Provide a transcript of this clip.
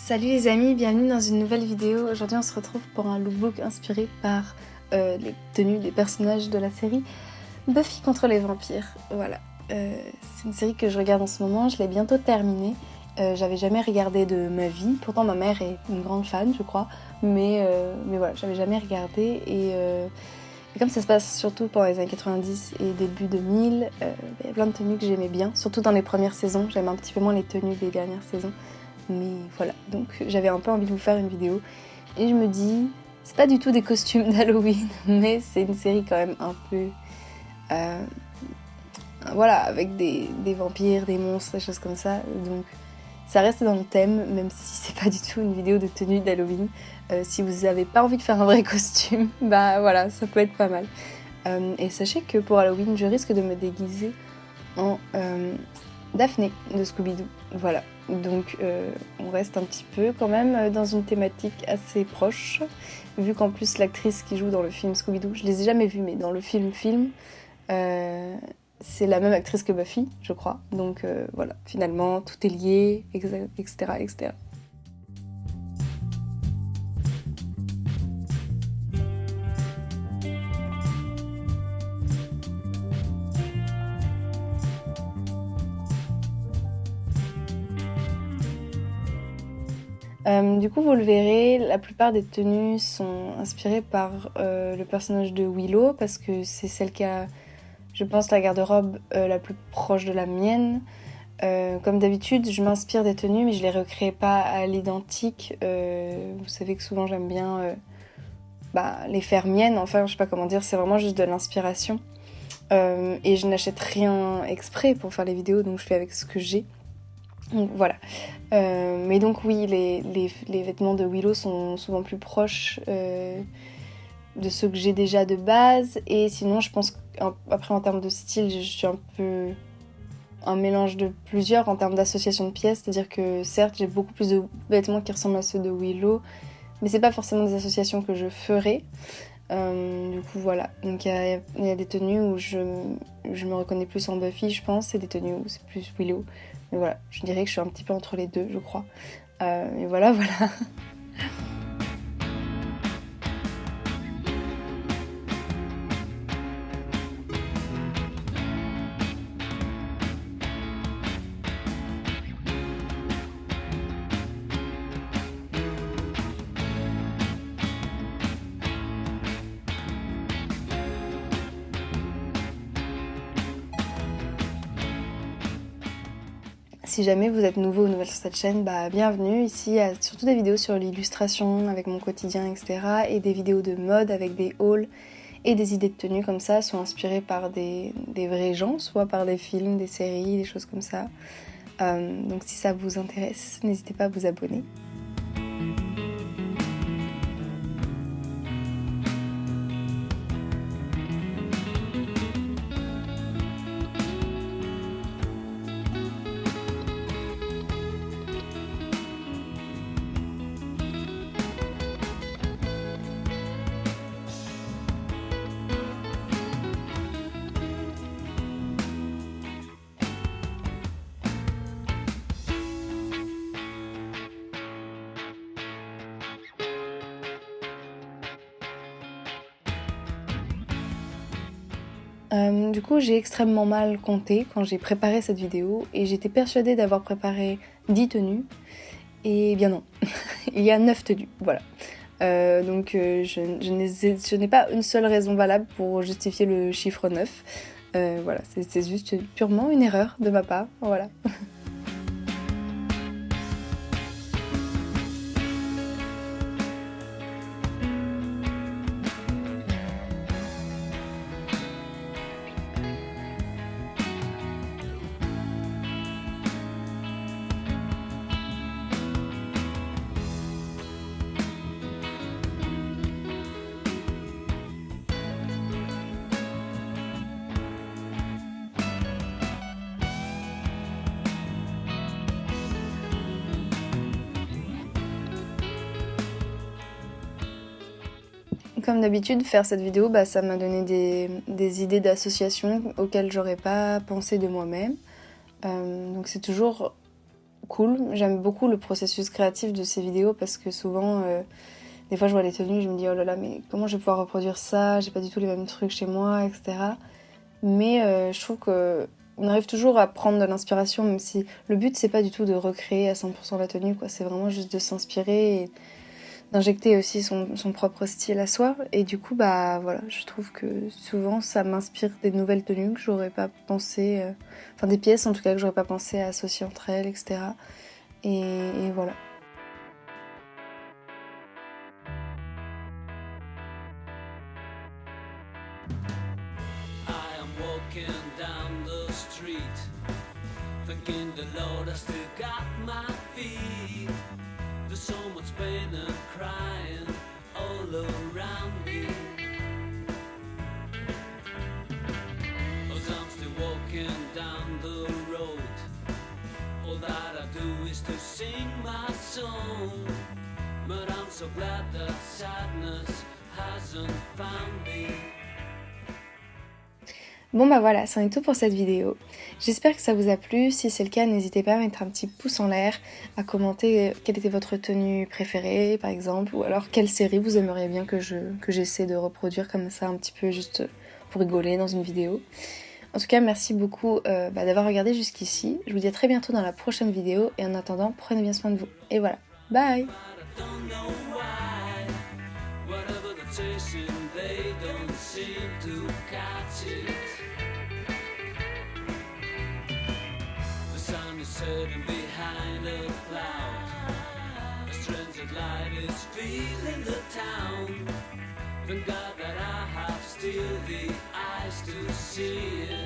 Salut les amis, bienvenue dans une nouvelle vidéo. Aujourd'hui on se retrouve pour un lookbook inspiré par les tenues des personnages de la série Buffy contre les vampires. Voilà, c'est une série que je regarde en ce moment, je l'ai bientôt terminée. J'avais jamais regardé de ma vie, pourtant ma mère est une grande fan je crois, mais voilà, j'avais jamais regardé et comme ça se passe surtout pendant les années 90 et début 2000, il y a plein de tenues que j'aimais bien, surtout dans les premières saisons. J'aime un petit peu moins les tenues des dernières saisons. Mais voilà, donc j'avais un peu envie de vous faire une vidéo et je me dis, c'est pas du tout des costumes d'Halloween, mais c'est une série quand même un peu, voilà, avec des vampires, des monstres, des choses comme ça, donc ça reste dans le thème, même si c'est pas du tout une vidéo de tenue d'Halloween. Si vous avez pas envie de faire un vrai costume, bah voilà, ça peut être pas mal. Et sachez que pour Halloween, je risque de me déguiser en Daphné de Scooby-Doo, voilà. Donc on reste un petit peu quand même dans une thématique assez proche, vu qu'en plus l'actrice qui joue dans le film Scooby-Doo, je les ai jamais vues, mais dans le film, c'est la même actrice que Buffy, je crois. Donc voilà, finalement tout est lié, etc., etc. Du coup, vous le verrez, la plupart des tenues sont inspirées par le personnage de Willow, parce que c'est celle qui a, je pense, la garde-robe la plus proche de la mienne. Comme d'habitude, je m'inspire des tenues, mais je les recrée pas à l'identique. Vous savez que souvent j'aime bien les faire miennes, enfin, je sais pas comment dire, c'est vraiment juste de l'inspiration. Et je n'achète rien exprès pour faire les vidéos, donc je fais avec ce que j'ai. Donc voilà. Mais donc oui, les vêtements de Willow sont souvent plus proches de ceux que j'ai déjà de base. Et sinon, je pense qu'après en termes de style, je suis un peu un mélange de plusieurs en termes d'association de pièces. C'est-à-dire que certes, j'ai beaucoup plus de vêtements qui ressemblent à ceux de Willow, mais c'est pas forcément des associations que je ferais. Du coup voilà, donc il y a des tenues où je me reconnais plus en Buffy je pense, et des tenues où c'est plus Willow. Mais voilà, je dirais que je suis un petit peu entre les deux je crois. Et voilà. Si jamais vous êtes nouveau ou nouvelle sur cette chaîne, bienvenue. Ici, il y a surtout des vidéos sur l'illustration avec mon quotidien, etc. Et des vidéos de mode avec des hauls et des idées de tenues comme ça sont inspirées par des vrais gens, soit par des films, des séries, des choses comme ça. Donc si ça vous intéresse, n'hésitez pas à vous abonner. Du coup, j'ai extrêmement mal compté quand j'ai préparé cette vidéo et j'étais persuadée d'avoir préparé 10 tenues. Et bien non, il y a 9 tenues, voilà. Donc je n'ai pas une seule raison valable pour justifier le chiffre 9. Voilà, c'est juste purement une erreur de ma part, voilà. Comme d'habitude, faire cette vidéo, bah, ça m'a donné des idées d'associations auxquelles j'aurais pas pensé de moi-même. Donc c'est toujours cool. J'aime beaucoup le processus créatif de ces vidéos parce que souvent, des fois je vois les tenues, je me dis oh là là, mais comment je vais pouvoir reproduire ça? J'ai pas du tout les mêmes trucs chez moi, etc. Mais je trouve que on arrive toujours à prendre de l'inspiration, même si le but c'est pas du tout de recréer à 100% la tenue, quoi. C'est vraiment juste de s'inspirer et d'injecter aussi son propre style à soi. Et du coup, bah voilà, je trouve que souvent ça m'inspire des nouvelles tenues que j'aurais pas pensé, enfin des pièces en tout cas que j'aurais pas pensé à associer entre elles, etc. Et voilà. I am walking down the street, thanking the Lord I still got my feet. There's so much pain and crying all around me, as I'm still walking down the road. All that I do is to sing my song, but I'm so glad that sadness hasn't found me. Bon bah voilà, c'en est tout pour cette vidéo. J'espère que ça vous a plu. Si c'est le cas, n'hésitez pas à mettre un petit pouce en l'air, à commenter quelle était votre tenue préférée par exemple, ou alors quelle série vous aimeriez bien que j'essaie de reproduire comme ça un petit peu juste pour rigoler dans une vidéo. En tout cas, merci beaucoup d'avoir regardé jusqu'ici. Je vous dis à très bientôt dans la prochaine vidéo et en attendant, prenez bien soin de vous. Et voilà, bye! Sitting behind a cloud, a strange light is filling the town. Thank God that I have still the eyes to see it.